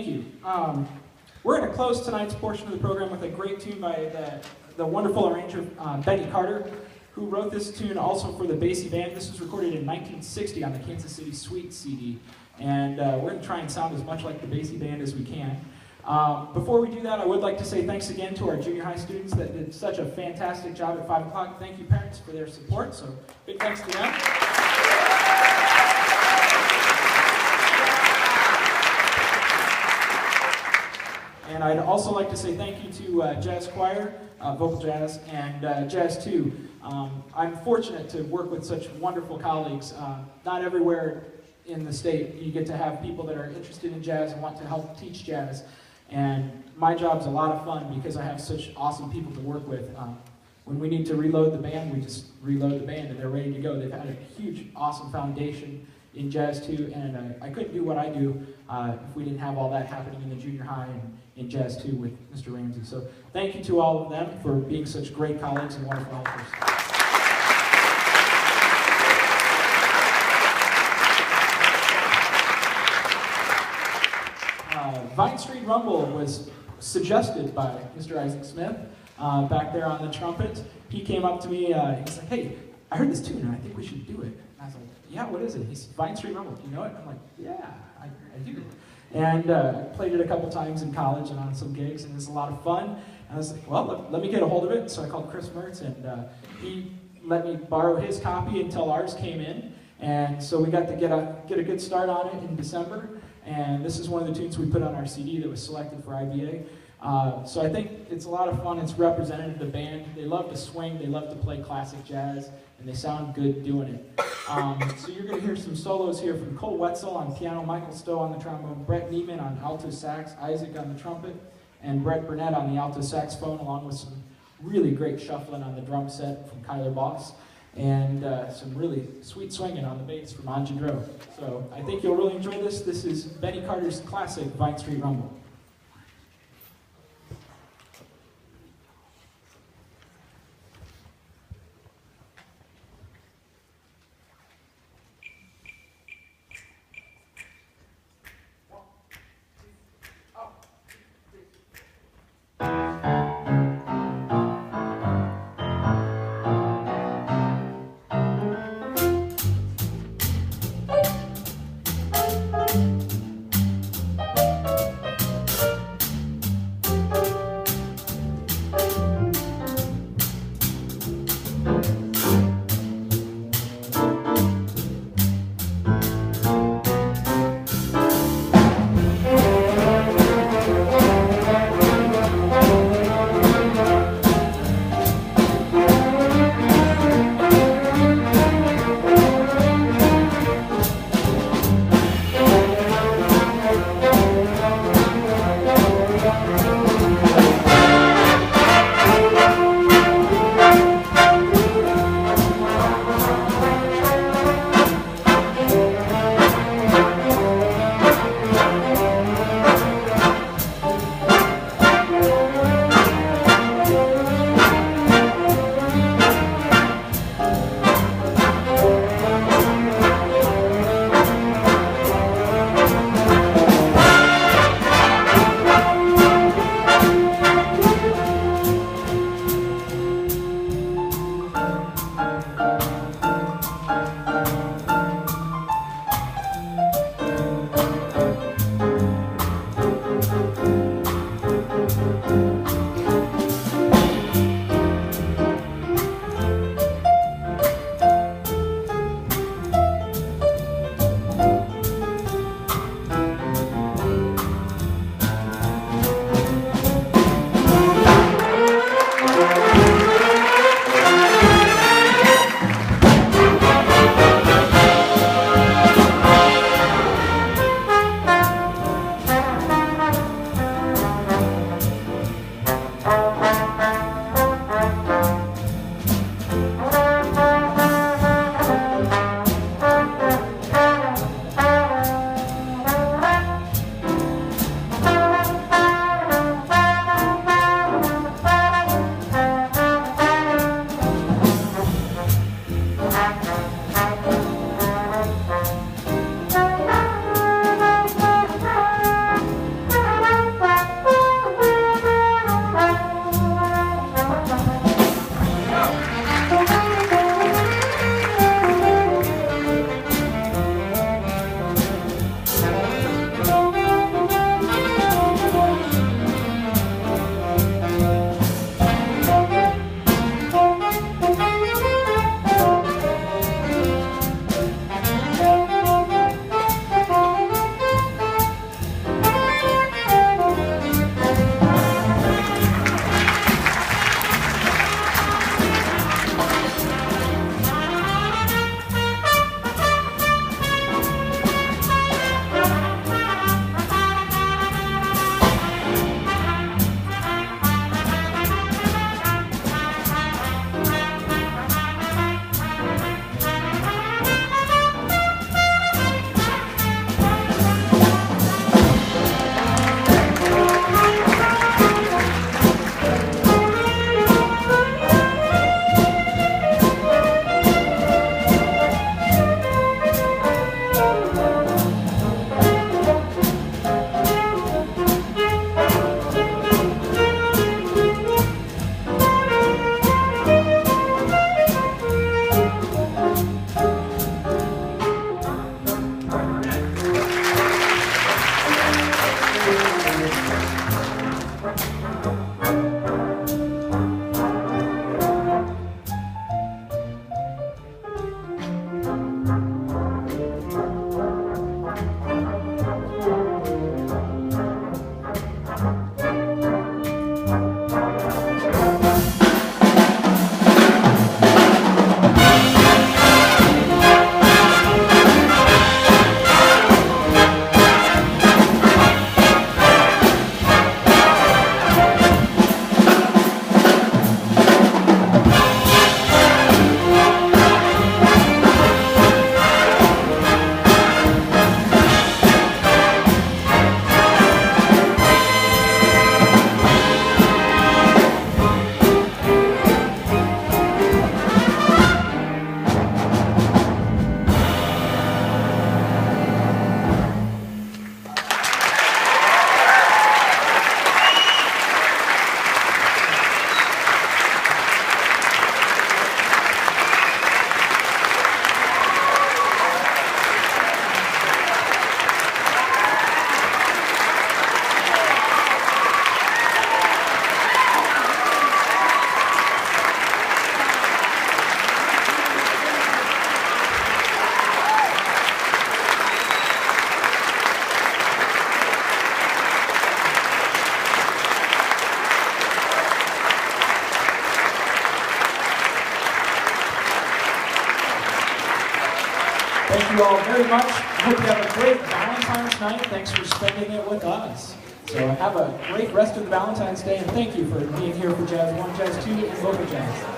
Thank you. We're going to close tonight's portion of the program with a great tune by the wonderful arranger Benny Carter, who wrote this tune also for the Basie Band. This was recorded in 1960 on the Kansas City Suite CD, and we're going to try and sound as much like the Basie Band as we can. Before we do that, I would like to say thanks again to our junior high students that did such a fantastic job at 5 o'clock. Thank you, parents, for their support, so big thanks to them. And I'd also like to say thank you to Jazz Choir, Vocal Jazz, and Jazz 2. I'm fortunate to work with such wonderful colleagues. Not everywhere in the state you get to have people that are interested in jazz and want to help teach jazz. And my job's a lot of fun because I have such awesome people to work with. When we need to reload the band, we just reload the band and they're ready to go. They've had a huge, awesome foundation in Jazz 2, and I couldn't do what I do if we didn't have all that happening in the junior high and in Jazz 2 with Mr. Ramsey. So thank you to all of them for being such great colleagues and wonderful helpers. Vine Street Rumble was suggested by Mr. Isaac Smith back there on the trumpet. He came up to me, he's like, hey, I heard this tune and I think we should do it. And I was like, yeah, what is it? He's Vine Street Rumble, do you know it? I'm like, yeah, I do. And I played it a couple times in college and on some gigs, and it was a lot of fun. And I was like, well, let me get a hold of it. So I called Chris Mertz, and he let me borrow his copy until ours came in. And so we got to get a good start on it in December. And this is one of the tunes we put on our CD that was selected for IBA. So I think it's a lot of fun. It's representative of the band. They love to swing. They love to play classic jazz, and they sound good doing it. So you're going to hear some solos here from Cole Wetzel on piano, Michael Stowe on the trombone, Brett Neiman on alto sax, Isaac on the trumpet, and Brett Burnett on the alto saxophone, along with some really great shuffling on the drum set from Kyler Boss, and some really sweet swinging on the bass from Anja Dro. So I think you'll really enjoy this. This is Benny Carter's classic Vine Street Rumble. Thank you all very much. I hope you have a great Valentine's night. Thanks for spending it with us. So have a great rest of the Valentine's Day, and thank you for being here for Jazz 1, Jazz 2, and Vocal Jazz.